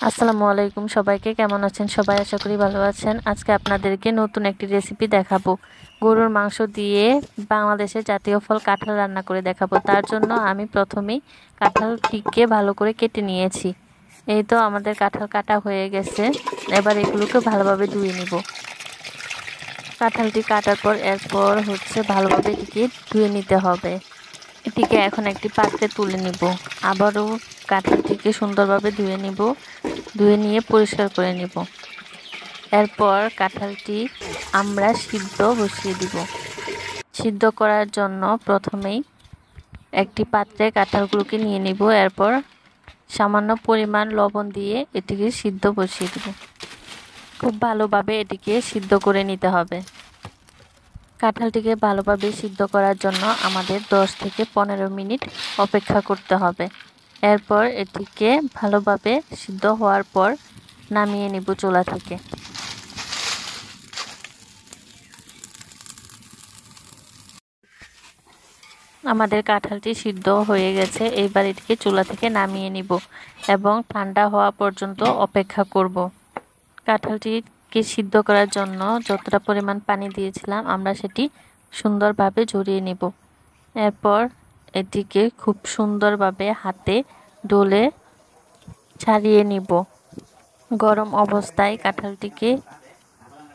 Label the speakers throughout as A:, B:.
A: আসসালামু আলাইকুম সবাইকে, কেমন আছেন সবাই? আশা করি ভালো আছেন। আজকে আপনাদেরকে নতুন একটি রেসিপি দেখাবো। গরুর মাংস দিয়ে বাংলাদেশের জাতীয় ফল কাঁঠাল রান্না করে দেখাবো। তার জন্য আমি প্রথমেই কাঁঠালটিকে ভালো করে কেটে নিয়েছি। এই তো আমাদের কাঁঠাল কাটা হয়ে গেছে। এবার এগুলোকে ভালোভাবে ধুয়ে নিব। কাঁঠালটি কাটার পর এরপর ভালোভাবে এটিকে ধুয়ে নিতে হবে। এটিকে এখন একটি পাত্রে তুলে নিব। আবারও কাঁঠালটিকে সুন্দরভাবে ধুয়ে নিয়ে পরিষ্কার করে নিব। এরপর কাঁঠালটি আমরা সিদ্ধ বসিয়ে দিব। সিদ্ধ করার জন্য প্রথমেই একটি পাত্রে কাঁঠালগুলোকে নিয়ে নিব। এরপর সামান্য পরিমাণ লবণ দিয়ে এটিকে সিদ্ধ বসিয়ে দিব। খুব ভালোভাবে এটিকে সিদ্ধ করে নিতে হবে। কাঁঠালটিকে ভালোভাবে সিদ্ধ করার জন্য আমাদের 10 থেকে 15 মিনিট অপেক্ষা করতে হবে। এরপর এটিকে ভালোভাবে সিদ্ধ হওয়ার পর নামিয়ে নিব চুলা থেকে। আমাদের কাঁঠালটি সিদ্ধ হয়ে গেছে। এইবার এটিকে চুলা থেকে নামিয়ে নিব এবং ঠান্ডা হওয়া পর্যন্ত অপেক্ষা করব। কাঁঠালটিকে সিদ্ধ করার জন্য যতটা পরিমাণ পানি দিয়েছিলাম আমরা সেটি সুন্দরভাবে ঝরিয়ে নিব। এরপর এটিকে খুব সুন্দরভাবে হাতে ডলে ছাড়িয়ে নিব। গরম অবস্থায় কাঁঠালটিকে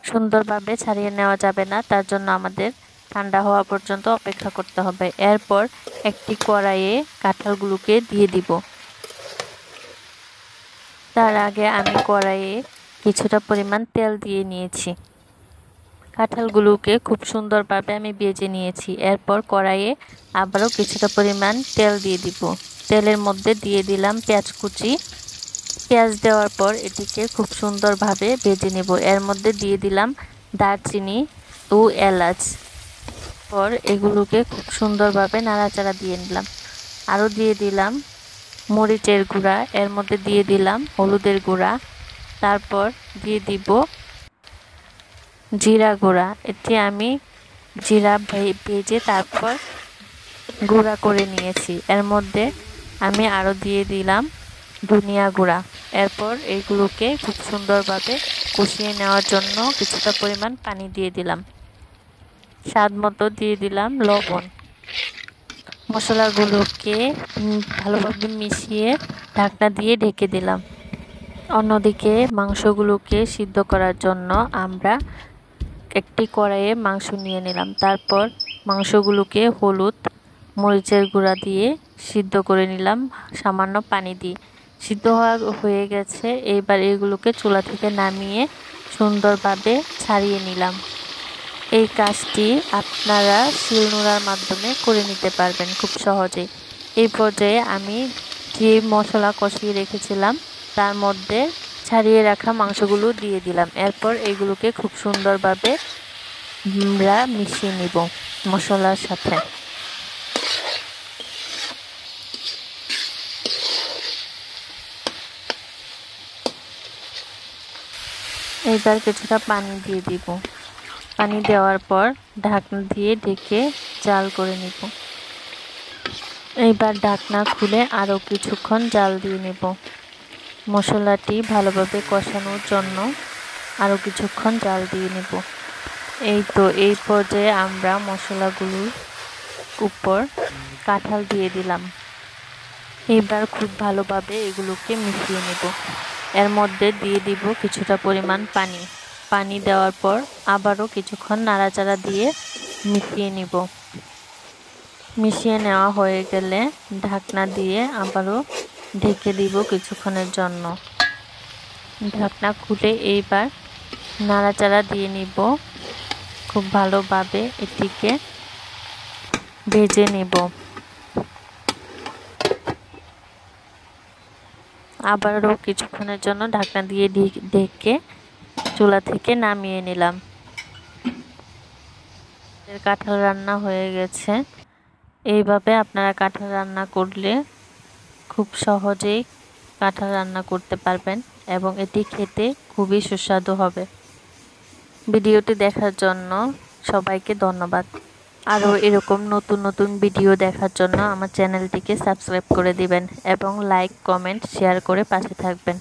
A: সুন্দরভাবে ছাড়িয়ে নেওয়া যাবে না, তার জন্য আমাদের ঠান্ডা হওয়া পর্যন্ত অপেক্ষা করতে হবে। এরপর একটি কড়াইয়ে কাঁঠালগুলোকে দিয়ে দিব। তার আগে আমি কড়াইয়ে কিছুটা পরিমাণ তেল দিয়ে নিয়েছি। কাঁঠালগুলোকে খুব সুন্দরভাবে আমি ভেজে নিয়েছি। এরপর কড়াইয়ে আবারও কিছুটা পরিমাণ তেল দিয়ে দিব। তেলের মধ্যে দিয়ে দিলাম পেঁয়াজ কুচি। পেঁয়াজ দেওয়ার পর এটিকে খুব সুন্দরভাবে ভেজে নেব। এর মধ্যে দিয়ে দিলাম দারচিনি ও এলাচ। পর এগুলোকে খুব সুন্দরভাবে নাড়াচাড়া দিয়ে নিলাম। আরও দিয়ে দিলাম মরিচের গুঁড়া, এর মধ্যে দিয়ে দিলাম হলুদের গুঁড়া, তারপর দিয়ে দিব জিরা গুঁড়া। এটি আমি জিরা ভেজে তারপর গুঁড়া করে নিয়েছি। এর মধ্যে আমি আরও দিয়ে দিলাম ধনিয়া গুঁড়া। এরপর এইগুলোকে খুব সুন্দরভাবে কষিয়ে নেওয়ার জন্য কিছুটা পরিমাণ পানি দিয়ে দিলাম। স্বাদ মতো দিয়ে দিলাম লবণ। মশলাগুলোকে ভালোভাবে মিশিয়ে ঢাকনা দিয়ে ঢেকে দিলাম। অন্যদিকে মাংসগুলোকে সিদ্ধ করার জন্য আমরা একটি কড়াইয়ে মাংস নিয়ে নিলাম। তারপর মাংসগুলোকে হলুদ মরিচের গুঁড়া দিয়ে সিদ্ধ করে নিলাম সামান্য পানি দিয়ে। সিদ্ধ হয়ে গেছে। এইবার এগুলোকে চুলা থেকে নামিয়ে সুন্দরভাবে ছাড়িয়ে নিলাম। এই কাজটি আপনারা শিলনোড়ার মাধ্যমে করে নিতে পারবেন খুব সহজেই। এই পর্যায়ে আমি যে মশলা কষিয়ে রেখেছিলাম তার মধ্যে ছাড়িয়ে রাখা মাংসগুলো দিয়ে দিলাম। এরপর এগুলোকে খুব সুন্দরভাবে আমরা মিশিয়ে নিব মশলার সাথে। এইবার কিছুটা পানি দিয়ে দিব। পানি দেওয়ার পর ঢাকনা দিয়ে ঢেকে জাল করে নিব। এইবার ঢাকনা খুলে আরও কিছুক্ষণ জাল দিয়ে নেব। মশলাটি ভালোভাবে কষানোর জন্য আরও কিছুক্ষণ জাল দিয়ে নেব। এই তো এই পর্যায়ে আমরা মশলাগুলোর উপর কাঁঠাল দিয়ে দিলাম। এইবার খুব ভালোভাবে এগুলোকে মিশিয়ে নেব। এর মধ্যে দিয়ে দিব কিছুটা পরিমাণ পানি। পানি দেওয়ার পর আবারও কিছুক্ষণ নাড়াচাড়া দিয়ে মিশিয়ে নিব। মিশিয়ে নেওয়া হয়ে গেলে ঢাকনা দিয়ে আবারও ঢেকে দিব কিছুক্ষণের জন্য। ঢাকনা খুলে এইবার নাড়াচাড়া দিয়ে নিব। খুব ভালোভাবে এটিকে ভেজে নেব। আবারও কিছুক্ষণের জন্য ঢাকনা দিয়ে ঢেকে চুলা থেকে নামিয়ে নিলাম। কাঁঠাল রান্না হয়ে গেছে। এইভাবে আপনারা কাঁঠাল রান্না করলে খুব সহজেই কাঁঠাল রান্না করতে পারবেন এবং এটি খেতে খুবই সুস্বাদু হবে। ভিডিওটি দেখার জন্য সবাইকে ধন্যবাদ। আরও এরকম নতুন নতুন ভিডিও দেখার জন্য আমার চ্যানেলটিকে সাবস্ক্রাইব করে দিবেন এবং লাইক কমেন্ট শেয়ার করে পাশে থাকবেন।